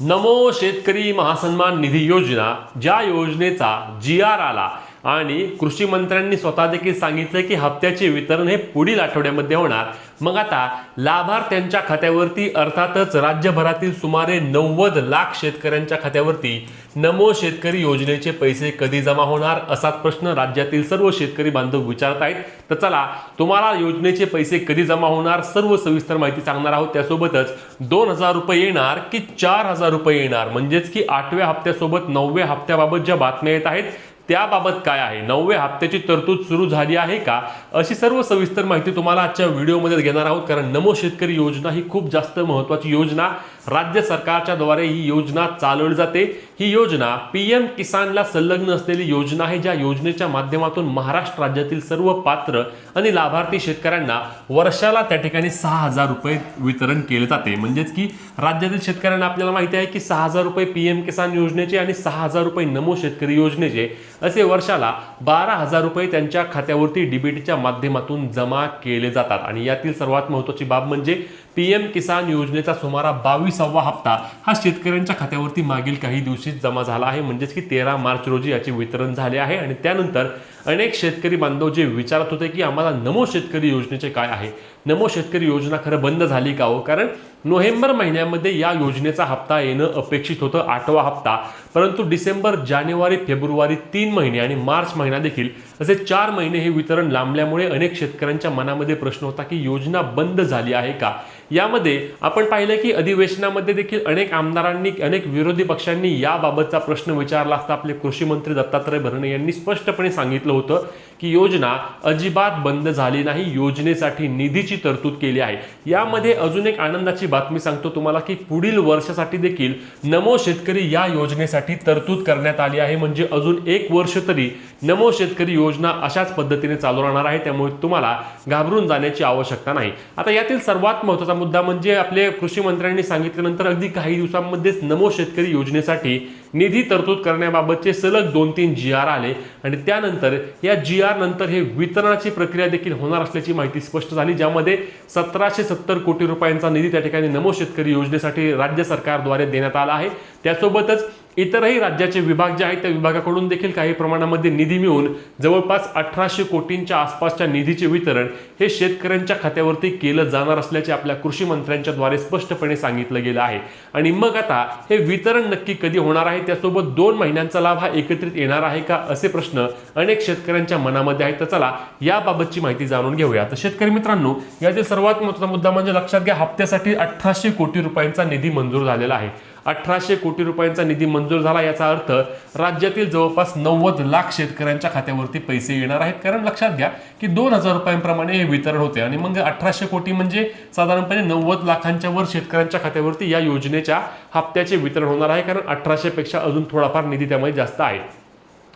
नमो शेतकरी महासन्मान निधी योजना, ज्या योजनेचा GR आला आणि कृषी मंत्र्यांनी स्वतः देखील सांगितलं की हप्त्याचे वितरण हे पुढील आठवड्यामध्ये होणार। मग आता लाभार्थ्यांच्या खात्यावरती अर्थातच राज्यभरातील सुमारे 90 लाख शेतकऱ्यांच्या खात्यावरती नमो शेतकरी योजनेचे पैसे कधी जमा होणार असाच प्रश्न राज्यातील सर्व शेतकरी बांधव विचारत आहेत। तर चला तुम्हाला योजनेचे पैसे कधी जमा होणार सर्व सविस्तर माहिती सांगणार आहोत। त्यासोबतच 2000 रुपये येणार की 4000 रुपये येणार, म्हणजेच की 8व्या हप्त्यासोबत 9व्या हप्त्याबाबत ज्या बातम्या येत आहेत त्याबाबत काय आहे, 9व्या हप्त्याची तरतूद सुरू झाली आहे का, अशी सर्व सविस्तर माहिती तुम्हाला आजच्या व्हिडिओमध्ये घेणार आहोत। कारण नमो शेतकरी योजना ही खूप जास्त महत्त्वाची योजना राज्य सरकारच्या द्वारे ही योजना चालवली जाते। ही योजना PM किसानला संलग्न असलेली योजना आहे, ज्या योजनेच्या माध्यमातून महाराष्ट्र राज्यातील सर्व पात्र आणि लाभार्थी शेतकऱ्यांना वर्षाला त्या ठिकाणी 6000 रुपये वितरण केले जाते। म्हणजेच की राज्यातील शेतकऱ्यांना आपल्याला माहिती आहे की 6000 रुपये PM किसान योजनेचे आणि 6000 रुपये नमो शेतकरी योजनेचे असे वर्षाला 12000 रुपये त्यांच्या खात्यावरती डीबीटीच्या माध्यमातून जमा केले जातात। आणि यातील सर्वात महत्त्वाची बाब म्हणजे PM किसान योजनेचा सुमारे 22वा हप्ता हा शेतकऱ्यांच्या खात्यावरती मागील काही दिवशी जमा झाला आहे। म्हणजेच की 13 मार्च रोजी याचे वितरण झाले आहे। आणि त्यानंतर अनेक शेतकरी बांधव जे विचारत होते की आम्हाला नमो शेतकरी योजनेचे काय आहे, नमो शेतकरी योजना खरं बंद झाली का हो, कारण नोव्हेंबर महिन्यामध्ये या योजनेचा हप्ता येणं अपेक्षित होतं 8वा हप्ता, परंतु डिसेंबर, जानेवारी, फेब्रुवारी 3 महिने आणि मार्च महिना देखील असे 4 महिने हे वितरण लांबल्यामुळे अनेक शेतकऱ्यांच्या मनामध्ये प्रश्न होता की योजना बंद झाली आहे का। यामध्ये आपण पाहिलं की अधिवेशनामध्ये देखील अनेक आमदारांनी, अनेक विरोधी पक्षांनी याबाबतचा प्रश्न विचारला असता आपले कृषी मंत्री दत्तात्रय भरणे यांनी स्पष्टपणे सांगितलं होतं की योजना अजिबात बंद झाली नाही, योजनेसाठी निधीची तरतूद केली आहे। यामध्ये अजून एक आनंदाची बातमी सांगतो तुम्हाला की पुढील वर्षासाठी देखील नमो शेतकरी या योजनेसाठी तरतूद करण्यात आली आहे। म्हणजे अजून 1 वर्ष तरी नमो शेतकरी योजना अशाच पद्धतीने चालू राहणार आहे, त्यामुळे तुम्हाला घाबरून जाण्याची आवश्यकता नाही। आता यातील सर्वात महत्त्वाचा मुद्दा म्हणजे आपले कृषी मंत्र्यांनी सांगितल्यानंतर अगदी काही दिवसांमध्येच नमो शेतकरी योजनेसाठी निधी तरतूद करण्याबाबतचे सलग 2-3 GR आले आणि त्यानंतर या GR नंतर हे वितरणाची प्रक्रिया देखील होणार असल्याची माहिती स्पष्ट झाली, ज्यामध्ये 1770 कोटी रुपयांचा निधी त्या ठिकाणी नमो शेतकरी योजनेसाठी राज्य सरकारद्वारे देण्यात आला आहे। त्यासोबतच इतरही राज्याचे विभाग जे आहेत त्या विभागाकडून देखील काही प्रमाणामध्ये निधी मिळून जवळपास 1800 कोटींच्या आसपासच्या निधीचे वितरण हे शेतकऱ्यांच्या खात्यावरती केलं जाणार असल्याचे आपल्या कृषी मंत्र्यांच्या द्वारे स्पष्टपणे सांगितलं गेलं आहे। आणि मग आता हे वितरण नक्की कधी होणार आहे, त्यासोबत 2 महिन्यांचा लाभ हा एकत्रित येणार आहे का, असे प्रश्न अनेक शेतकऱ्यांच्या मनामध्ये आहेत। तर चला याबाबतची माहिती जाणून घेऊया। तर शेतकरी मित्रांनो, यातील सर्वात महत्त्वाचा मुद्दा म्हणजे लक्षात घ्या, हप्त्यासाठी 1800 कोटी रुपयांचा निधी मंजूर झालेला आहे। 1800 कोटी रुपयांचा निधी मंजूर झाला याचा अर्थ राज्यातील जवळपास 90 लाख शेतकऱ्यांच्या खात्यावरती पैसे येणार आहेत। कारण लक्षात घ्या की 2000 रुपयांप्रमाणे हे वितरण होते आणि मग 1800 कोटी म्हणजे साधारणपणे 90 लाखांच्या वर शेतकऱ्यांच्या खात्यावरती या योजनेच्या हप्त्याचे वितरण होणार आहे, कारण 1800 पेक्षा अजून थोडाफार निधी त्यामध्ये जास्त आहे।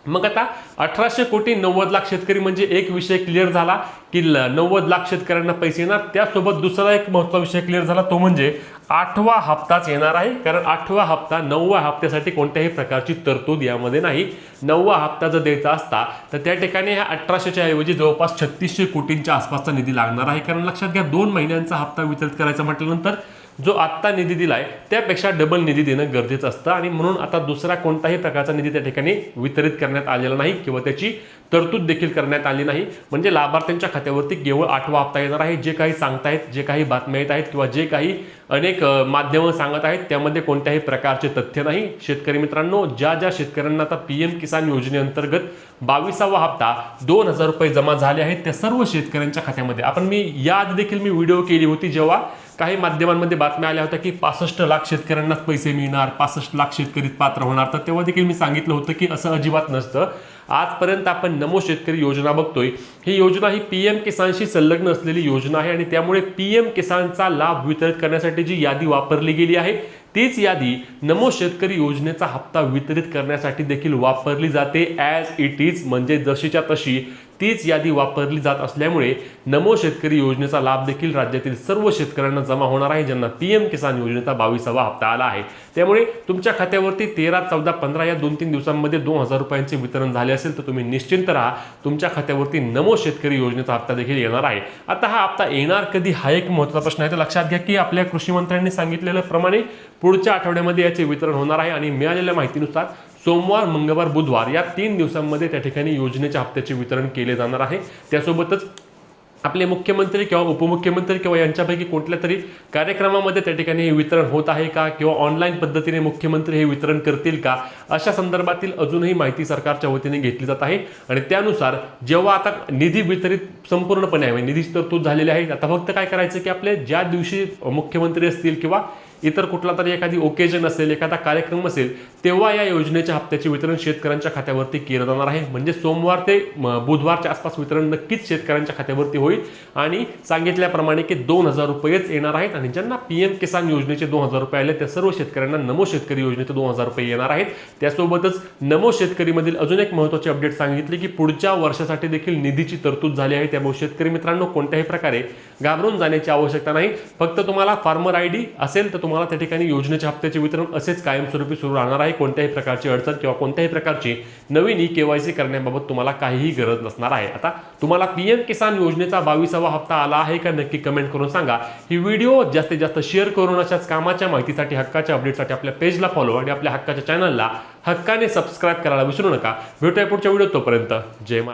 मग आता 1800 कोटी 90 लाख शेतकरी म्हणजे एक विषय क्लिअर झाला की 90 लाख शेतकऱ्यांना पैसे येणार। त्यासोबत दुसरा एक महत्त्वाचा विषय क्लिअर झाला, तो म्हणजे 8वा हप्ताच येणार आहे। कारण 8वा हप्ता 9व्या हप्त्यासाठी कोणत्याही प्रकारची तरतूद यामध्ये नाही। 9वा हप्ता जर द्यायचा असता तर त्या ठिकाणी ह्या 1800च्या ऐवजी जवळपास 3600 कोटींच्या आसपासचा निधी लागणार आहे। कारण लक्षात घ्या 2 महिन्यांचा हप्ता वितरित करायचा म्हटल्यानंतर जो आत्ता निधी दिलाय त्यापेक्षा डबल निधी देणं गरजेचं असतं आणि म्हणून आता दुसरा कोणताही प्रकारचा निधी त्या ठिकाणी वितरित करण्यात आलेला नाही किंवा त्याची तरतूद देखील करण्यात आली नाही। म्हणजे लाभार्थ्यांच्या खात्यावरती केवळ 8वा हप्ता येणार आहे। जे काही सांगतायत, जे काही बातम्या येत आहेत किंवा जे काही अनेक माध्यमं सांगत आहेत त्यामध्ये कोणत्याही प्रकारचे तथ्य नाही। शेतकरी मित्रांनो, ज्या शेतकऱ्यांना आता PM किसान योजनेअंतर्गत 22वा हप्ता 2000 रुपये जमा झाले आहेत त्या सर्व शेतकऱ्यांच्या खात्यामध्ये मी याआधी देखील व्हिडिओ केली होती, जेव्हा काही माध्यमांमध्ये बातम्या आल्या होत्या की 65 लाख शेतकऱ्यांनाच पैसे मिळणार, 65 लाख शेतकरी पात्र होणार, तर तेव्हा देखील मी सांगितलं होतं की असं अजिबात नसतं। आजपर्यंत आपण नमो शेतकरी योजना बघतोय, ही योजना ही PM किसानशी संलग्न असलेली योजना आहे आणि त्यामुळे PM किसानचा लाभ वितरित करण्यासाठी जी यादी वापरली गेली आहे तीच यादी नमो शेतकरी योजनेचा हप्ता वितरित करण्यासाठी देखील वापरली जाते ॲज इट इज, म्हणजे जशीच्या तशी तीच यादी वापरली जात असल्यामुळे नमो शेतकरी योजनेचा लाभ देखील राज्यातील सर्व शेतकऱ्यांना जमा होणार आहे, ज्यांना पीएम किसान योजनेचा 22वा हप्ता आला आहे। त्यामुळे तुमच्या खात्यावरती 13, 14, 15 या 2-3 दिवसांमध्ये 2000 रुपयांचे वितरण झाले असेल तर तुम्ही निश्चिंत राहा, तुमच्या खात्यावरती नमो शेतकरी योजनेचा हप्ता देखील येणार आहे। आता हा हप्ता येणार कधी हा एक महत्त्वाचा प्रश्न आहे। तर लक्षात घ्या की आपल्या कृषी मंत्र्यांनी सांगितलेल्याप्रमाणे पुढच्या आठवड्यामध्ये याचे वितरण होणार आहे आणि मिळालेल्या माहितीनुसार सोमवार, मंगळवार, बुधवार या 3 दिवसांमध्ये त्या ठिकाणी योजनेच्या हप्त्याचे वितरण केले जाणार आहे। त्यासोबतच आपले मुख्यमंत्री किंवा उपमुख्यमंत्री किंवा यांच्यापैकी कुठल्या तरी कार्यक्रमामध्ये त्या ठिकाणी हे वितरण होत आहे का किंवा ऑनलाईन पद्धतीने मुख्यमंत्री हे वितरण करतील का, अशा संदर्भातील अजूनही माहिती सरकारच्या वतीने घेतली जात आहे। आणि त्यानुसार जेव्हा आता निधी वितरित संपूर्णपणे आहे, निधीची तरतूद झालेली आहे, आता फक्त काय करायचं की आपले ज्या दिवशी मुख्यमंत्री असतील किंवा इतर कुठला तरी एखादी ओकेजन असेल, एखादा कार्यक्रम असेल, तेव्हा या योजनेच्या हप्त्याचे वितरण शेतकऱ्यांच्या खात्यावरती केलं जाणार आहे। म्हणजे सोमवार ते बुधवारच्या आसपास वितरण नक्कीच शेतकऱ्यांच्या खात्यावरती होईल आणि सांगितल्याप्रमाणे की 2000 रुपयेच येणार आहेत आणि ज्यांना पीएम किसान योजनेचे 2000 रुपये आले त्या सर्व शेतकऱ्यांना नमो शेतकरी योजनेचे 2000 रुपये येणार आहेत। त्यासोबतच नमो शेतकरीमधील अजून एक महत्त्वाची अपडेट सांगितली की पुढच्या वर्षासाठी देखील निधीची तरतूद झाली आहे। त्यामुळे शेतकरी मित्रांनो कोणत्याही प्रकारे घाबरून जाण्याची आवश्यकता नाही। फक्त तुम्हाला फार्मर आयडी असेल तर तुम्हाला त्या ठिकाणी योजनेच्या हप्त्याचे वितरण असेच कायमस्वरूपी सुरू राहणार आहे। कोणत्याही प्रकारची अडचण किंवा कोणत्याही प्रकारची नवीन ई-केवायसी करण्याबाबत तुम्हाला काहीही गरज नसणार आहे। आता तुम्हाला पीएम किसान योजनेचा 22वा हप्ता आला आहे का नक्की कमेंट करून सांगा। ही व्हिडिओ जास्तीत जास्त शेअर करून अशाच कामाच्या माहितीसाठी, हक्काच्या अपडेटसाठी आपल्या पेजला फॉलो आणि आपल्या हक्काच्या चॅनलला हक्काने सबस्क्राईब करायला विसरू नका। भेटूया पुढच्या व्हिडिओ, तोपर्यंत जय महाराज।